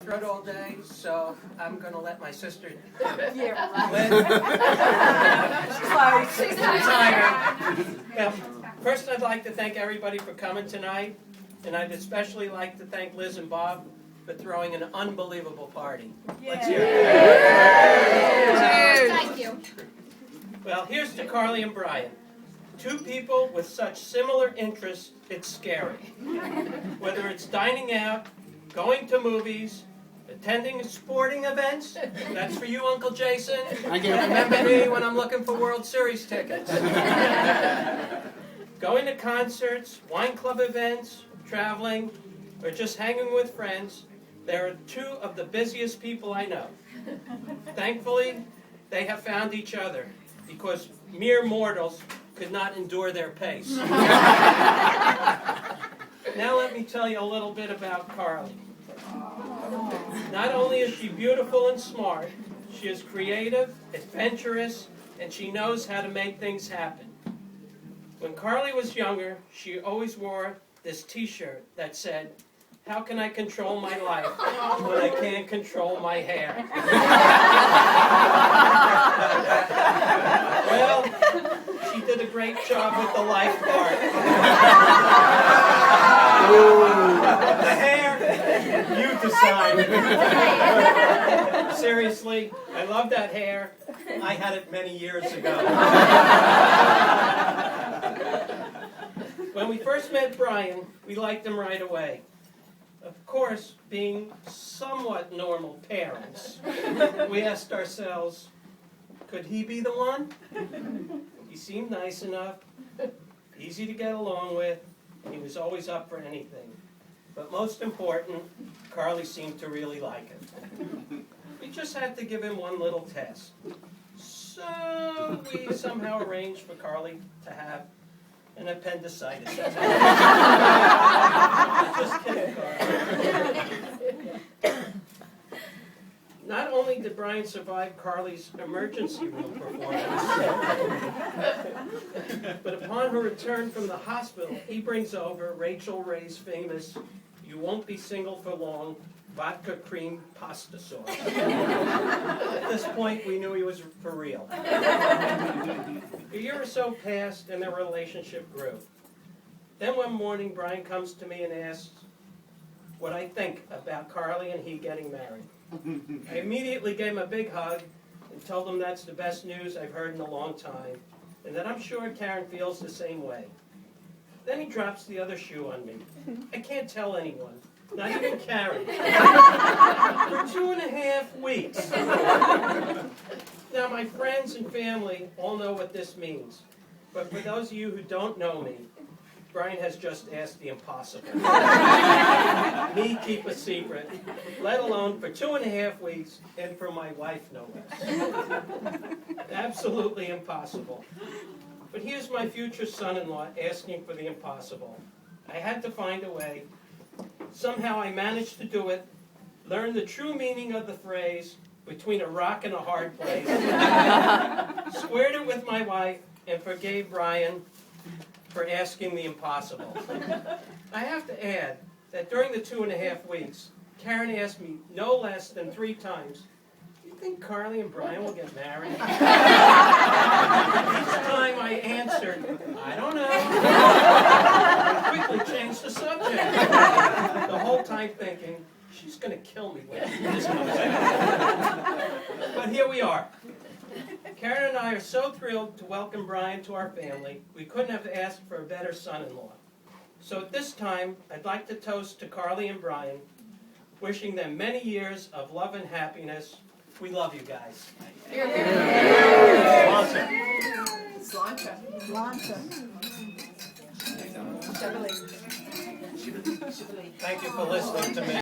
throat all day, so I'm going to let my sister Yeah, Liz. She's Tired. Well, first I'd like to thank everybody for coming tonight, and I'd especially like to thank Liz and Bob for throwing an unbelievable party. Let's hear it. Thank you. Well, here's to Carly and Brian. Two people with such similar interests, it's scary. Whether it's dining out, going to movies, attending sporting events, that's for you, Uncle Jason. Remember me when I'm looking for World Series tickets. Going to concerts, wine club events, traveling, or just hanging with friends, there are two of the busiest people I know. Thankfully, they have found each other, because mere mortals could not endure their pace. Now let me tell you a little bit about Carly. Not only is she beautiful and smart, she is creative, adventurous, and she knows how to make things happen. When Carly was younger, she always wore this t-shirt that said, "How can I control my life when I can't control my hair?" Well, she did a great job with the life part. The hair, you decide. Seriously, I love that hair. I had it many years ago. When we first met Brian, we liked him right away. Of course, being somewhat normal parents, we asked ourselves, could he be the one? He seemed nice enough, easy to get along with, and he was always up for anything. But most important, Carly seemed to really like him. We just had to give him one little test. So we somehow arranged for Carly to have an appendicitis. Just kidding, Carly. Not only did Brian survive Carly's emergency room performance, but upon her return from the hospital, he brings over Rachel Ray's famous "You won't be single for long" vodka cream pasta sauce. At this point, we knew he was for real. A year or so passed, and their relationship grew. Then one morning, Brian comes to me and asks what I think about Carly and he getting married. I immediately gave him a big hug and told him that's the best news I've heard in a long time, and that I'm sure Karen feels the same way. Then he drops the other shoe on me. I can't tell anyone, not even Karen, for 2.5 weeks. Now, my friends and family all know what this means, but for those of you who don't know me, Brian has just asked the impossible. Me keep a secret, let alone for 2.5 weeks, and for my wife, no less. Absolutely impossible. But here's my future son-in-law asking for the impossible. I had to find a way. Somehow I managed to do it, learned the true meaning of the phrase, between a rock and a hard place, squared it with my wife, and forgave Brian for asking the impossible. I have to add that during the 2.5 weeks, Karen asked me no less than 3 times, "Do you think Carly and Brian will get married?" Each time I answered, "I don't know." I quickly changed the subject. The whole time thinking, she's going to kill me when this comes out. But here we are. Karen and I are so thrilled to welcome Brian to our family. We couldn't have asked for a better son-in-law. So at this time, I'd like to toast to Carly and Brian, wishing them many years of love and happiness. We love you guys. Thank you for listening to me.